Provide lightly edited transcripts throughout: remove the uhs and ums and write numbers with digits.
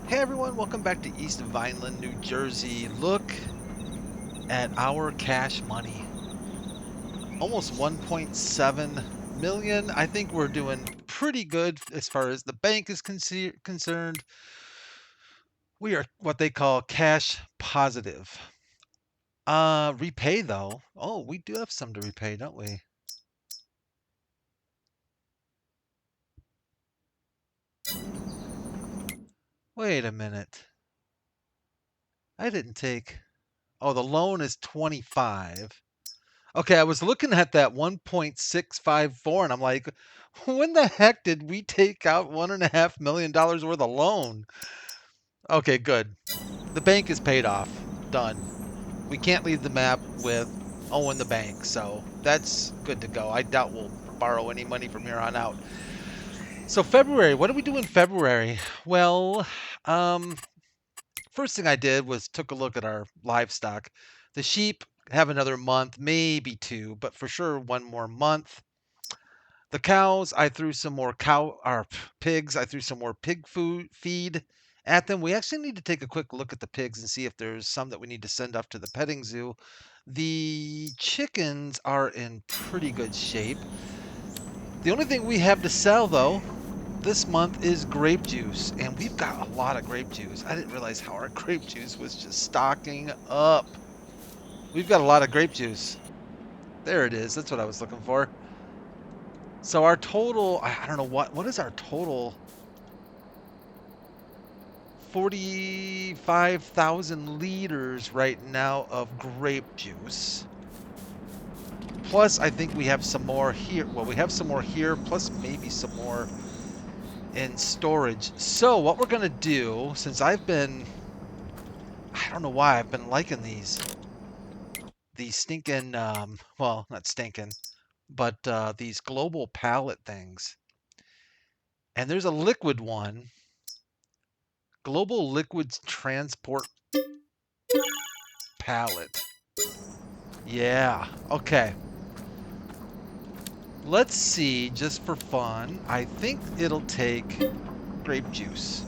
Hey everyone, welcome back to East Vineland, New Jersey. Look at our cash money. Almost 1.7 million. I think we're doing pretty good as far as the bank is concerned. We are what they call cash positive. Repay though. Oh, we do have some to repay, don't we? Wait a minute. I didn't take. Oh, the loan is 25. Okay, I was looking at that 1.654 and I'm like, when the heck did we take out $1.5 million worth of loan? Okay, good. The bank is paid off. Done. We can't leave the map with owing the bank, so that's good to go. I doubt we'll borrow any money from here on out. So February, what do we do in February? Well, um, first thing I did was took a look at our livestock. The sheep have another month, maybe two, but for sure one more month. The cows, I threw some more pigs. I threw some more pig food feed at them. We actually need to take a quick look at the pigs and see if there's some that we need to send off to the petting zoo. The chickens are in pretty good shape. The only thing we have to sell though this month is grape juice, and we've got a lot of grape juice. I didn't realize how our grape juice was just stocking up. We've got a lot of grape juice. There it is. That's what I was looking for. So our total, I don't know what is our total? 45,000 liters right now of grape juice. Plus, I think we have some more here. Well, we have some more here, plus maybe some more in storage. So what we're going to do, since I don't know why, I've been liking these stinking, well, not stinking, but these global pallet things. And there's a liquid one, Global Liquid Transport Pallet. Yeah, okay. Let's see, just for fun. I think it'll take grape juice.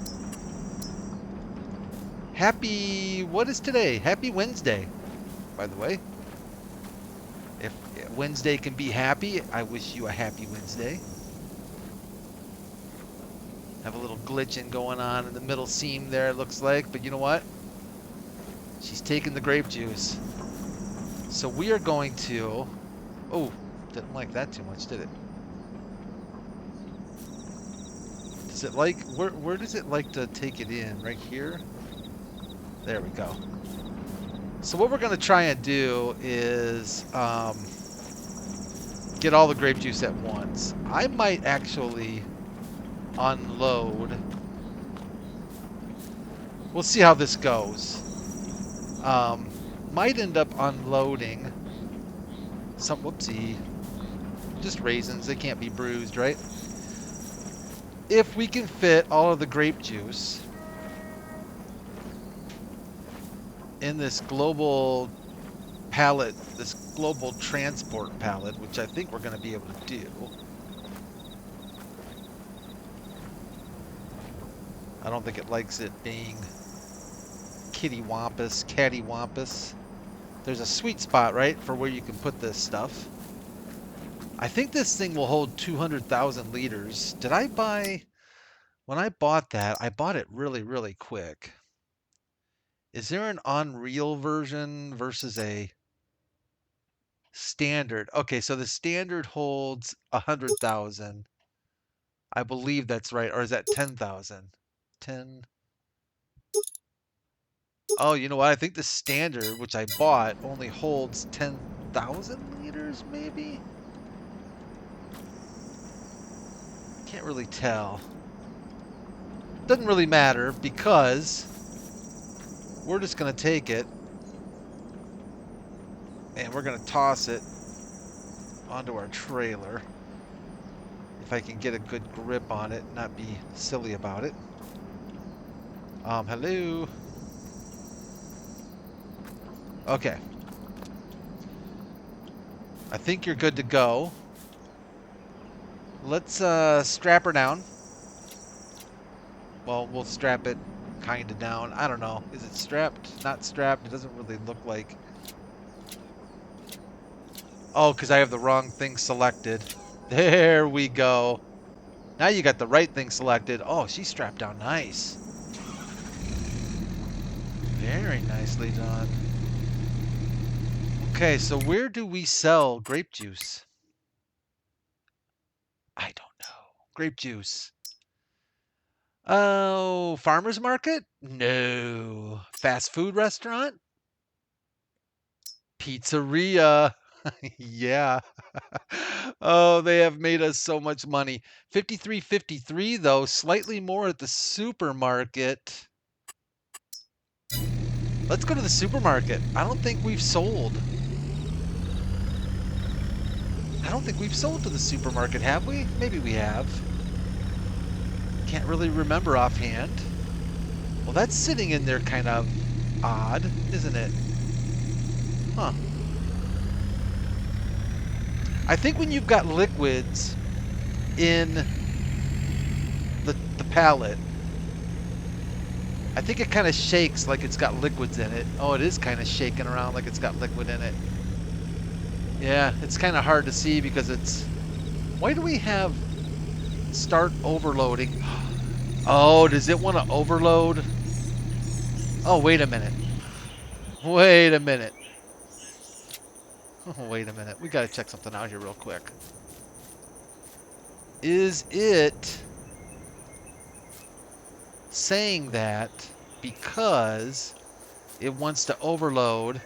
What is today? Happy Wednesday, by the way. If Wednesday can be happy, I wish you a happy Wednesday. Have a little glitching going on in the middle seam there, it looks like. But you know what? She's taking the grape juice. So we are going to... Oh, didn't like that too much, did it? Does it like... Where does it like to take it in? Right here? There we go. So what we're going to try and do is get all the grape juice at once. I might actually unload. We'll see how this goes. Might end up unloading some, whoopsie, just raisins. They can't be bruised, right? If we can fit all of the grape juice in this global pallet, this global transport pallet, which I think we're going to be able to do. I don't think it likes it being cattywampus. There's a sweet spot, right, for where you can put this stuff. I think this thing will hold 200,000 liters. Did I buy... When I bought that, I bought it really, really quick. Is there an Unreal version versus a standard? Okay, so the standard holds 100,000. I believe that's right. Or is that 10,000? 10. Oh, you know what? I think the standard, which I bought, only holds 10,000 liters, maybe? Can't really tell. Doesn't really matter because we're just going to take it and we're going to toss it onto our trailer. If I can get a good grip on it, not be silly about it. Hello. Okay. I think you're good to go. Let's strap her down. Well, we'll strap it kind of down. I don't know. Is it strapped? Not strapped. It doesn't really look like. Oh, because I have the wrong thing selected. There we go. Now you got the right thing selected. Oh, she's strapped down nice. Very nicely done. Okay, so where do we sell grape juice? I don't know. Grape juice. Oh, farmer's market? No. Fast food restaurant? Pizzeria. Yeah. Oh, they have made us so much money. 53.53 though, slightly more at the supermarket. Let's go to the supermarket. I don't think we've sold. I don't think we've sold to the supermarket, have we? Maybe we have. Can't really remember offhand. Well, that's sitting in there kind of odd, isn't it? Huh. I think when you've got liquids in the pallet, I think it kind of shakes like it's got liquids in it. Oh, it is kind of shaking around like it's got liquid in it. Yeah, it's kind of hard to see because it's... Why do we have start overloading? Oh, does it want to overload? Oh, wait a minute. Wait a minute. Oh, wait a minute. We got to check something out here real quick. Is it saying that because it wants to overload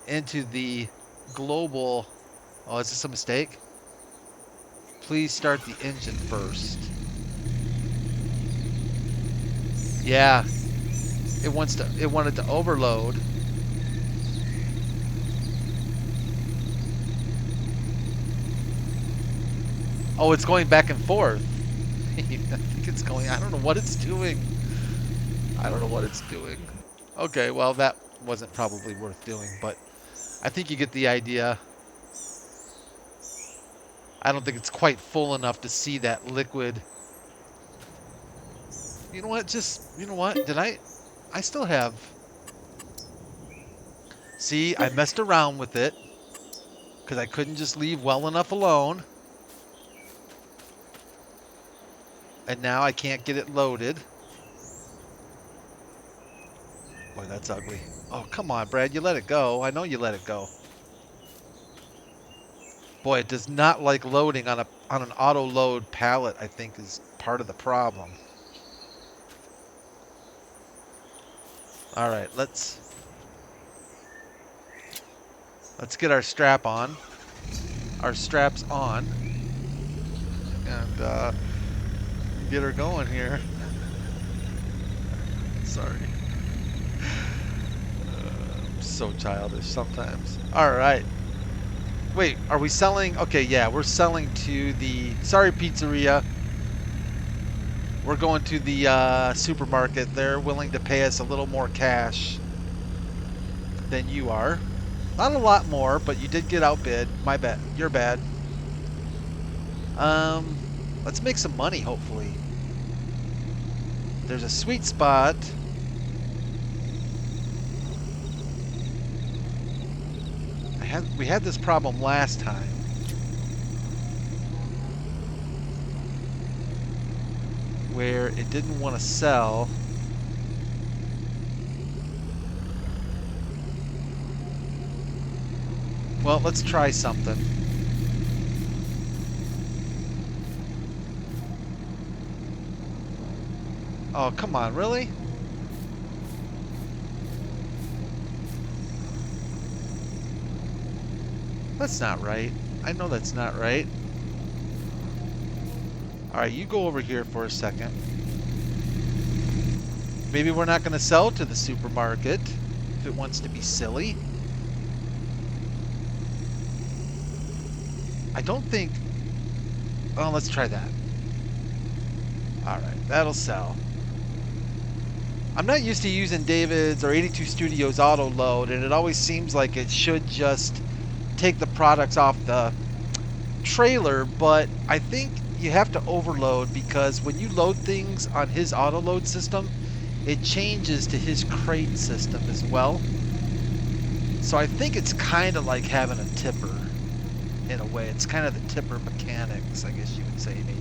into the global... Oh, is this a mistake? Please start the engine first. Yeah. It wanted to overload. Oh, it's going back and forth. I think it's going... I don't know what it's doing. I don't know what it's doing. Okay, well, that wasn't probably worth doing, but I think you get the idea. I don't think it's quite full enough to see that liquid. You know what? You know what? I still have... See, I messed around with it because I couldn't just leave well enough alone. And now I can't get it loaded. Boy, that's ugly. Oh, come on, Brad. You let it go. I know you let it go. Boy, it does not like loading on an auto load pallet, I think is part of the problem. All right, let's get our strap on. Our straps on. And get her going here. Sorry. I'm so childish sometimes. All right. Wait, are we selling? Okay, yeah, we're selling to the... Sorry, pizzeria. We're going to the supermarket. They're willing to pay us a little more cash than you are. Not a lot more, but you did get outbid. My bad. Your bad. Let's make some money, hopefully. There's a sweet spot. We had this problem last time. Where it didn't want to sell. Well, let's try something. Oh, come on, really? That's not right. I know that's not right. Alright, you go over here for a second. Maybe we're not going to sell to the supermarket if it wants to be silly. I don't think... Oh, let's try that. Alright, that'll sell. I'm not used to using David's or 82 Studios auto load, and it always seems like it should just take the products off the trailer, but I think you have to overload because when you load things on his auto load system, it changes to his crate system as well. So I think it's kind of like having a tipper in a way. It's kind of the tipper mechanics, I guess you would say, maybe.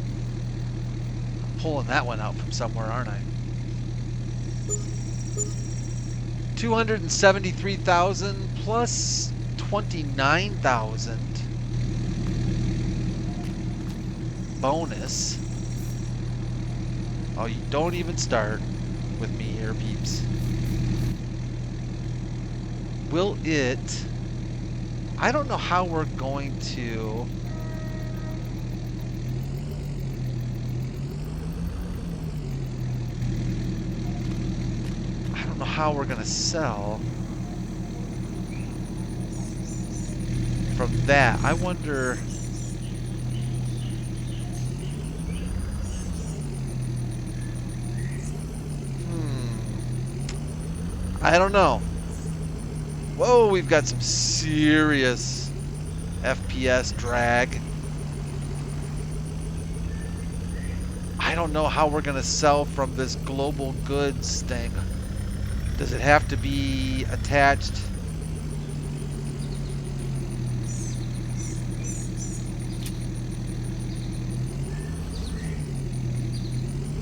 I'm pulling that one out from somewhere, aren't I? 273,000 plus 29,000 bonus. Oh, you don't even start with me here, peeps. Will it... I don't know how we're going to... I don't know how we're going to sell from that. I wonder... I don't know. Whoa, we've got some serious FPS drag. I don't know how we're going to sell from this global goods thing. Does it have to be attached?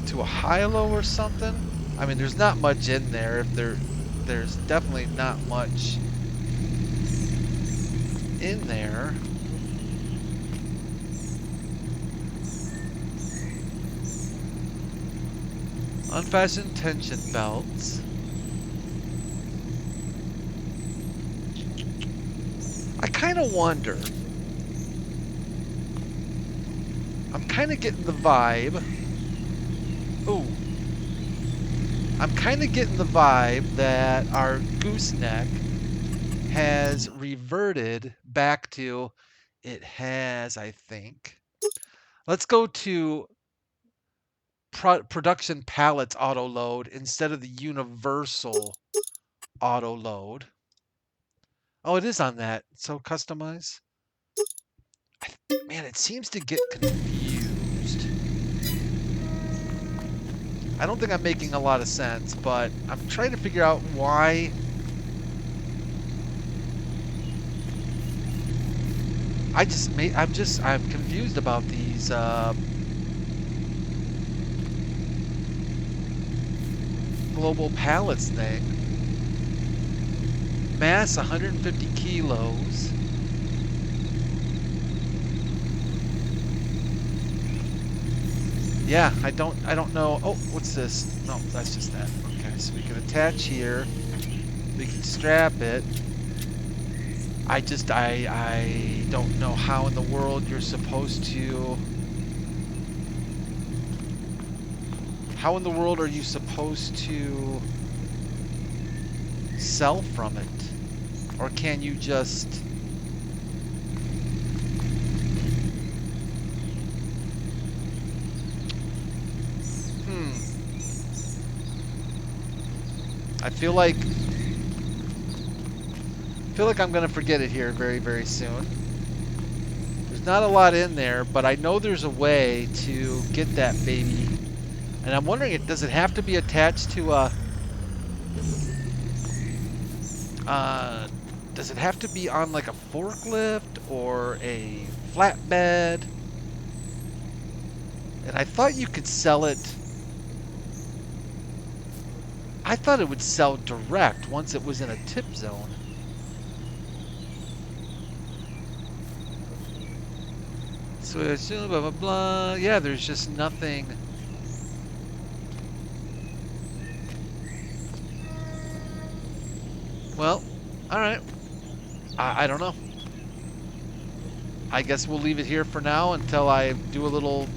To a high-low or something? I mean, there's not much in there. If there's definitely not much in there. Unfastened tension belts. I kind of wonder. I'm kind of getting the vibe. Ooh. I'm kind of getting the vibe that our gooseneck has reverted back to, it has, I think. Let's go to production pallets auto load instead of the universal auto load. Oh, it is on that. So customize. Man, it seems to get confused. I don't think I'm making a lot of sense, but I'm trying to figure out why. I'm confused about these global pallets thing. Mass 150 kilos. Yeah, I don't know. Oh, what's this? No, that's just that. Okay, so we can attach here. We can strap it. I don't know how in the world you're supposed to... How in the world are you supposed to sell from it? Or can you just... I feel like I'm gonna forget it here very, very soon. There's not a lot in there, but I know there's a way to get that baby. And I'm wondering, does it have to be attached to a... does it have to be on like a forklift or a flatbed? And I thought you could sell it... I thought it would sell direct once it was in a tip zone. So I assume blah blah blah. Yeah, there's just nothing. Well, all right. I don't know. I guess we'll leave it here for now until I do a little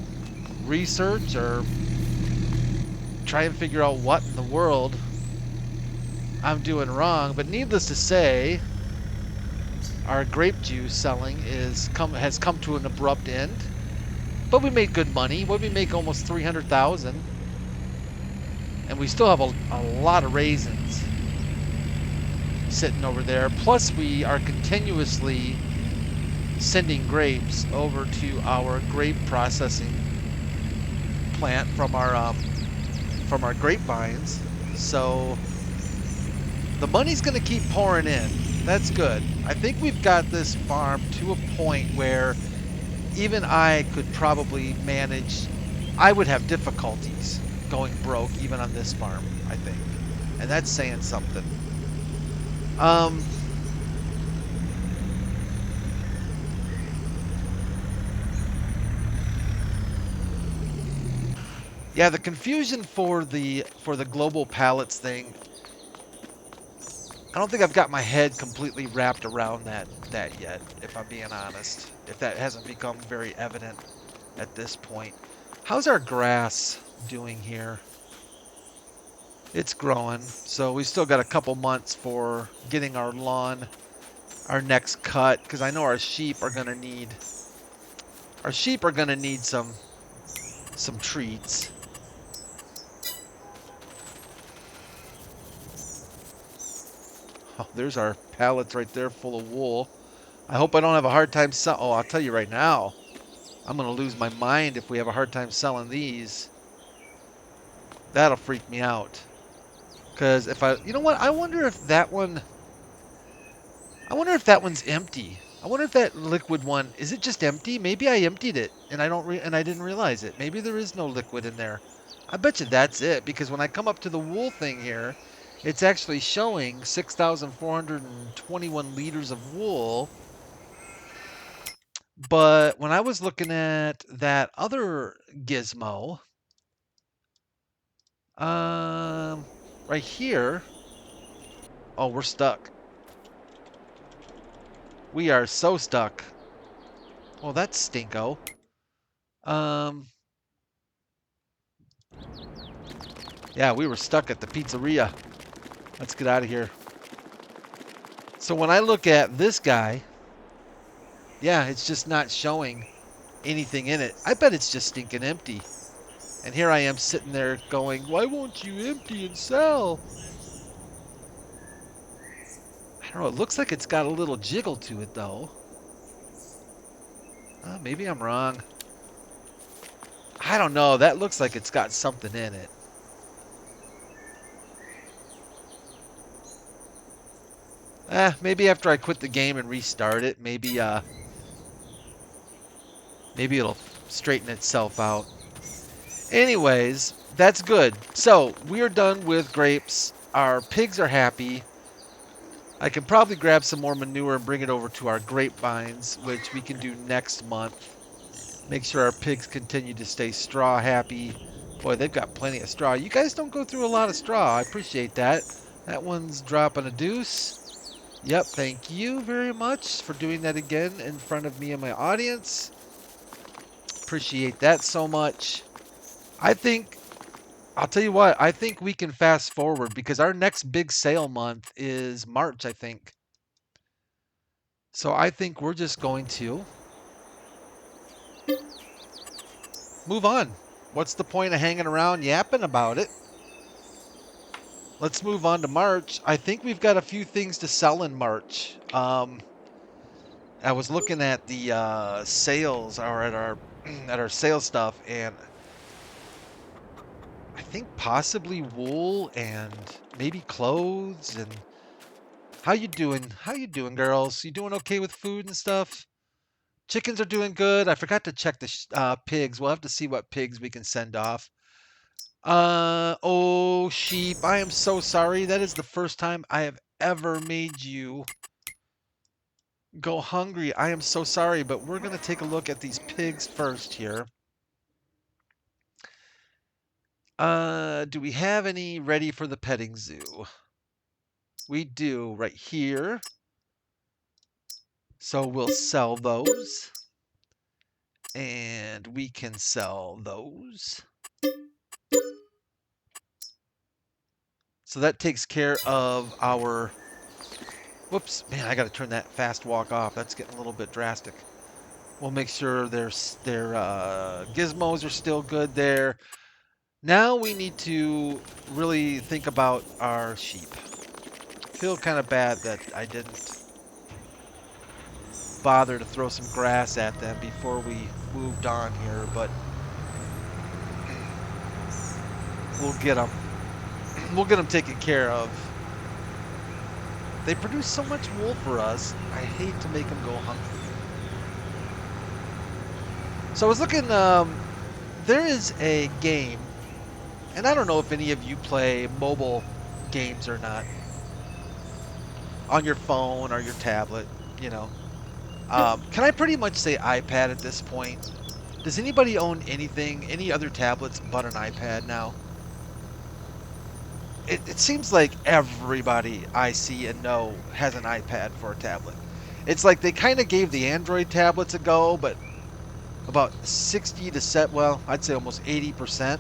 research or try and figure out what in the world I'm doing wrong. But needless to say, our grape juice selling has come to an abrupt end. But we made good money. What did we make? Almost 300,000. And we still have a lot of raisins sitting over there. Plus we are continuously sending grapes over to our grape processing plant from our grapevines. So the money's going to keep pouring in. That's good. I think we've got this farm to a point where even I could probably manage. I would have difficulties going broke even on this farm, I think. And that's saying something. Yeah, the confusion for the global pallets thing, I don't think I've got my head completely wrapped around that yet, if I'm being honest. If that hasn't become very evident at this point. How's our grass doing here? It's growing, so we still got a couple months for getting our lawn, our next cut, because I know our sheep are gonna need some treats. Oh, there's our pallets right there full of wool. I hope I don't have a hard time selling. Oh, I'll tell you right now, I'm going to lose my mind if we have a hard time selling these. That'll freak me out. Because if you know what? I wonder if that one's empty. I wonder if that liquid one, is it just empty? Maybe I emptied it and I didn't realize it. Maybe there is no liquid in there. I bet you that's it, because when I come up to the wool thing here, it's actually showing 6,421 liters of wool. But when I was looking at that other gizmo, right here, oh, we're stuck. We are so stuck. Well, that's stinko. Yeah, we were stuck at the pizzeria. Let's get out of here. So when I look at this guy, yeah, it's just not showing anything in it. I bet it's just stinking empty. And here I am sitting there going, why won't you empty and sell? I don't know, it looks like it's got a little jiggle to it though. Maybe I'm wrong. I don't know, that looks like it's got something in it. Maybe after I quit the game and restart it, maybe it'll straighten itself out. Anyways, that's good. So, we're done with grapes. Our pigs are happy. I can probably grab some more manure and bring it over to our grapevines, which we can do next month. Make sure our pigs continue to stay straw happy. Boy, they've got plenty of straw. You guys don't go through a lot of straw. I appreciate that. That one's dropping a deuce. Yep, thank you very much for doing that again in front of me and my audience. Appreciate that so much. I'll tell you what, I think we can fast forward because our next big sale month is March, I think. So I think we're just going to move on. What's the point of hanging around yapping about it? Let's move on to March. I think we've got a few things to sell in March. I was looking at the sales, or at our at our sales stuff, and I think possibly wool and maybe clothes. And how you doing? How you doing, girls? You doing okay with food and stuff? Chickens are doing good. I forgot to check the pigs. We'll have to see what pigs we can send off. Oh, sheep. I am so sorry. That is the first time I have ever made you go hungry. I am so sorry, but we're going to take a look at these pigs first here. Do we have any ready for the petting zoo? We do right here. So we'll sell those. And we can sell those. So that takes care of our... Whoops, man, I got to turn that fast walk off. That's getting a little bit drastic. We'll make sure their gizmos are still good there. Now we need to really think about our sheep. Feel kind of bad that I didn't bother to throw some grass at them before we moved on here, but we'll get them. We'll get them taken care of. They produce so much wool for us. I hate to make them go hungry. So I was looking, there is a game, and I don't know if any of you play mobile games or not, on your phone or your tablet, you know. Can I pretty much say iPad at this point? Does anybody own anything, any other tablets but an iPad now? It seems like everybody I see and know has an iPad for a tablet. It's like they kind of gave the Android tablets a go, but about 60 to set, well, I'd say almost 80%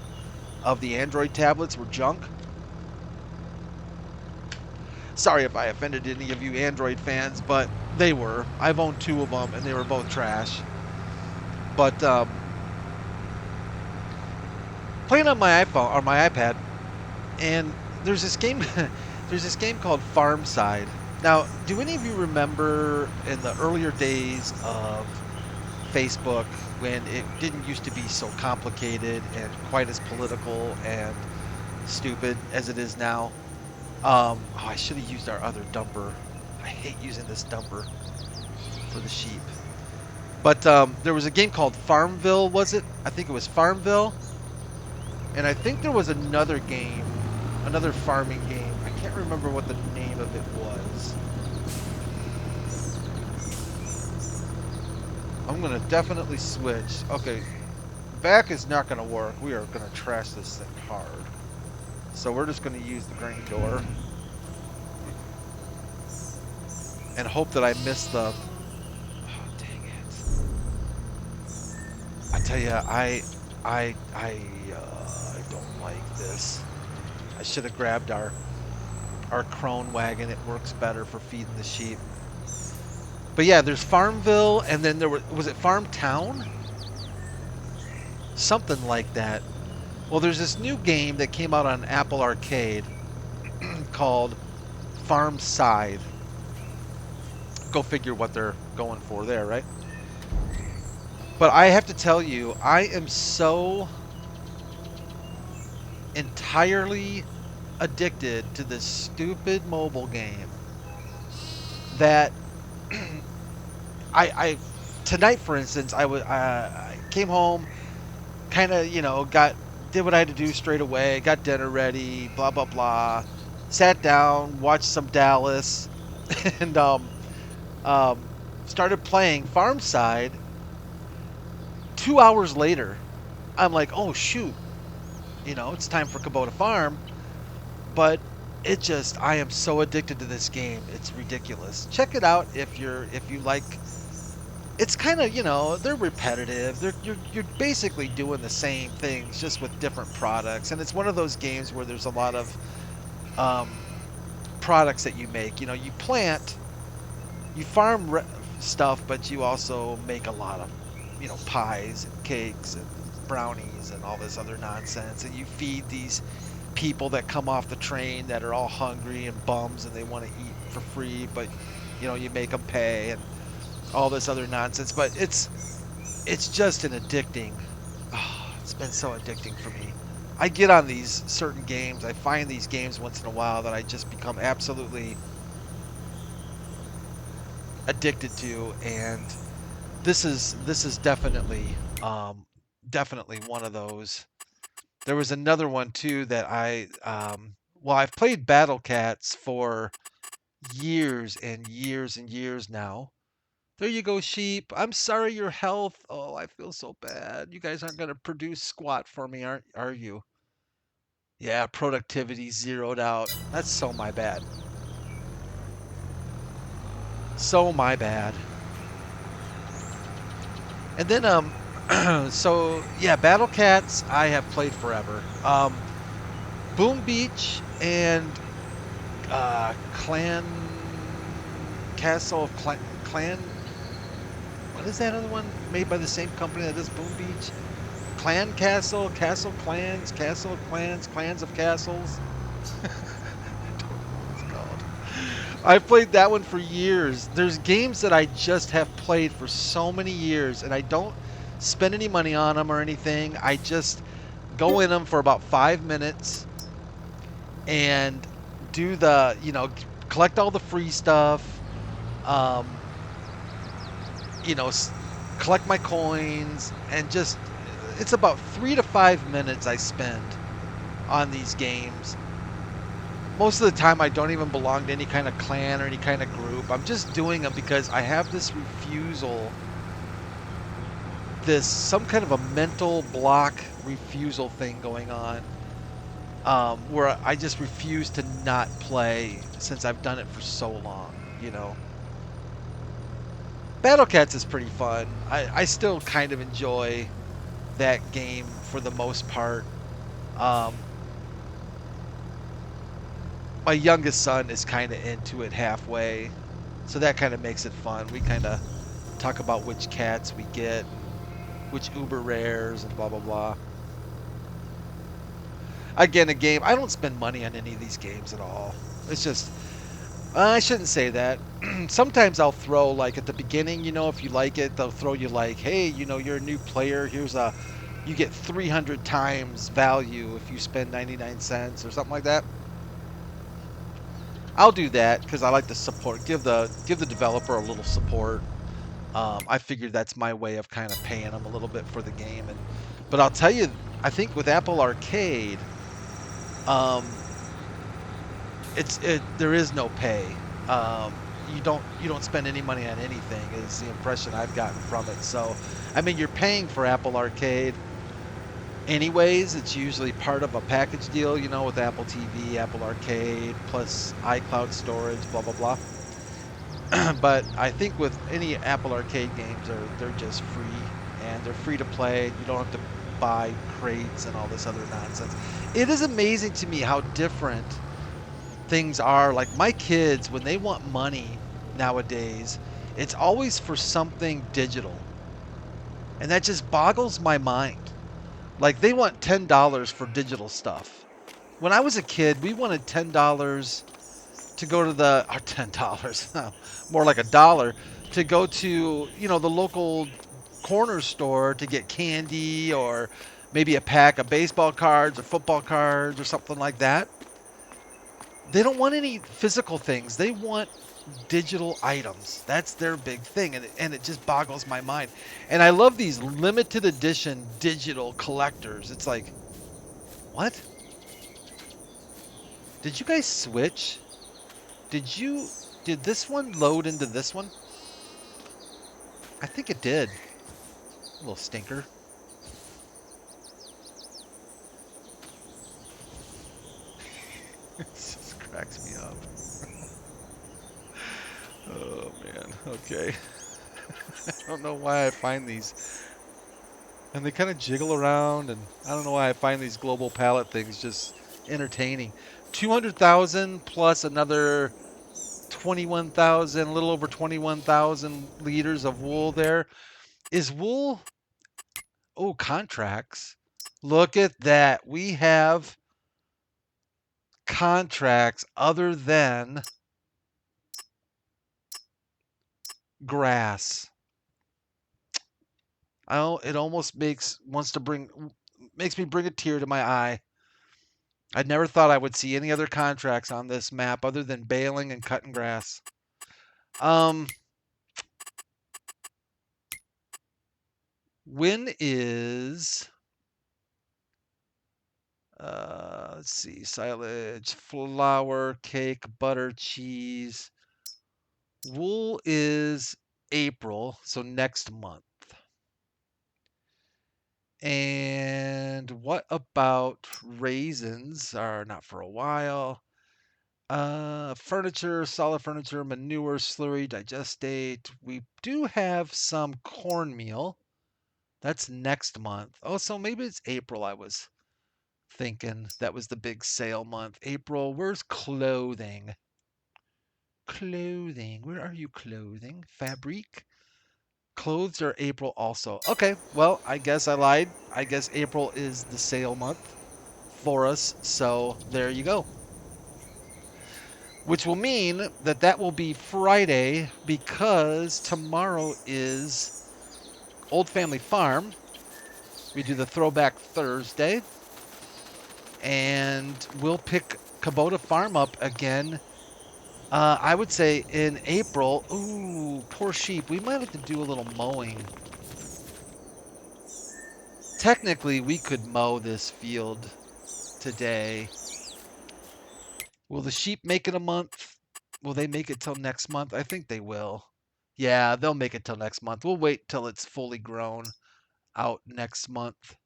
of the Android tablets were junk. Sorry if I offended any of you Android fans, but they were. I've owned 2 of them, and they were both trash. But playing on my iPhone or my iPad, and there's this game. There's this game called Farm Side. Now, do any of you remember in the earlier days of Facebook when it didn't used to be so complicated and quite as political and stupid as it is now? Oh, I should have used our other dumper. I hate using this dumper for the sheep. But there was a game called Farmville, was it? I think it was Farmville. And I think there was another game, another farming game. I can't remember what the name of it was. I'm going to definitely switch. Okay, back is not going to work. We are going to trash this thing hard. So we're just going to use the grain door. And hope that I miss the... Oh, dang it. I tell you, I don't like this. I should have grabbed our crone wagon. It works better for feeding the sheep. But yeah, there's Farmville, and then there was it Farm Town? Something like that. Well, there's this new game that came out on Apple Arcade called Farm Side. Go figure what they're going for there, right? But I have to tell you, I am so entirely addicted to this stupid mobile game that I tonight, for instance, I came home, kind of, you know, did what I had to do straight away, got dinner ready, blah blah blah, sat down, watched some Dallas, and started playing Farmside. 2 hours later, I'm like, oh shoot, you know, it's time for Kubota Farm. But it just, I am so addicted to this game, it's ridiculous. Check it out if you like. It's kind of, you know, they're repetitive. You're basically doing the same things, just with different products. And it's one of those games where there's a lot of products that you make. You know, you plant, you farm stuff, but you also make a lot of, you know, pies and cakes and brownies and all this other nonsense. And you feed these people that come off the train that are all hungry and bums and they want to eat for free, but, you know, you make them pay and all this other nonsense. But it's just an addicting, it's been so addicting for me. I get on these certain games, I find these games once in a while that I just become absolutely addicted to, and this is definitely one of those. There was another one too that well, I've played Battle Cats for years and years and years now. There you go, sheep. I'm sorry, your health. Oh, I feel so bad. You guys aren't going to produce squat for me, are you? Yeah, productivity zeroed out. That's so my bad. So my bad. And then, so yeah, Battle Cats I have played forever. Boom Beach and Clan Castle of Clan. What is that other one made by the same company that does Boom Beach? Clan Castle, Castle Clans, Castle of Clans, Clans of Castles. I don't know what it's called. I've played that one for years. There's games that I just have played for so many years, and I don't spend any money on them or anything. I just go in them for about 5 minutes, and do the, collect all the free stuff, um, you know, collect my coins, and just, it's about 3 to 5 minutes I spend on these games. Most of the time I don't even belong to any kind of clan or any kind of group. I'm just doing them because I have this refusal, some kind of a mental block refusal thing going on, where I just refuse to not play since I've done it for so long, you know. Battle Cats is pretty fun. I still kind of enjoy that game for the most part. Um, my youngest son is kind of into it halfway, so that kind of makes it fun. We kind of talk about which cats we get, which uber rares, and blah blah blah. Again, a game, I don't spend money on any of these games at all. It's just, I shouldn't say that. Sometimes I'll throw, like at the beginning, if you like it, they'll throw you like, hey, you're a new player. You get 300 times value if you spend 99 cents or something like that. I'll do that because I like to support, give the developer a little support. I figured that's my way of kind of paying them a little bit for the game. But I'll tell you, I think with Apple Arcade, um, there is no pay. You don't spend any money on anything, is the impression I've gotten from it. So, I mean, you're paying for Apple Arcade anyways. It's usually part of a package deal, with Apple TV, Apple Arcade, plus iCloud storage, blah blah blah. But I think with any Apple Arcade games, they're just free, and they're free to play. You don't have to buy crates and all this other nonsense. It is amazing to me how different things are. Like my kids, when they want money nowadays, it's always for something digital, and that just boggles my mind. Like they want $10 for digital stuff. When I was a kid, we wanted $10 to go to or $10, more like $1, to go to, the local corner store to get candy or maybe a pack of baseball cards or football cards or something like that. They don't want any physical things. They want digital items. That's their big thing, and it just boggles my mind. And I love these limited edition digital collectors. It's like, what? Did you guys switch? Did this one load into this one? I think it did. A little stinker. It just cracks me up. Oh man, okay. I don't know why I find these. And they kind of jiggle around, and I don't know why I find these global pallet things just entertaining. 200,000 plus another 21,000, a little over 21,000 liters of wool there. Is wool? Oh, contracts. Look at that. We have contracts other than grass. It almost makes me bring a tear to my eye. I never thought I would see any other contracts on this map other than baling and cutting grass. When is let's see, silage, flour, cake, butter, cheese. Wool is April, so next month. And what about raisins? Are not for a while. Furniture, solid furniture, manure, slurry, digestate. We do have some cornmeal. That's next month. Oh, so maybe it's April I was thinking. That was the big sale month. April, where's clothing? Clothing. Where are you, clothing? Fabric? Clothes are April also. Okay, well, I guess I lied. I guess April is the sale month for us. So there you go. Which will mean that will be Friday because tomorrow is Old Family Farm. We do the Throwback Thursday. And we'll pick Kubota farm up again. I would say in April. Ooh, poor sheep. We might have to do a little mowing. Technically, we could mow this field today. Will the sheep make it a month? Will they make it till next month? I think they will. Yeah, they'll make it till next month. We'll wait till it's fully grown out next month.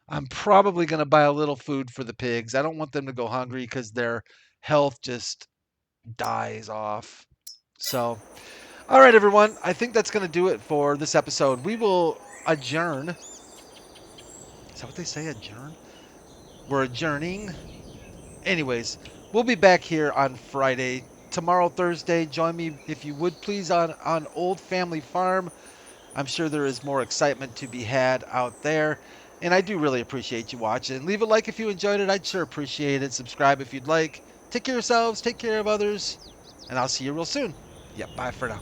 I'm probably going to buy a little food for the pigs. I don't want them to go hungry because their health just dies off. So, all right, everyone. I think that's going to do it for this episode. We will adjourn. Is that what they say? Adjourn? We're adjourning. Anyways, we'll be back here on Friday. Tomorrow, Thursday, join me if you would please on Old Family Farm. I'm sure there is more excitement to be had out there. And I do really appreciate you watching. Leave a like if you enjoyed it. I'd sure appreciate it. Subscribe if you'd like. Take care of yourselves. Take care of others. And I'll see you real soon. Yeah, bye for now.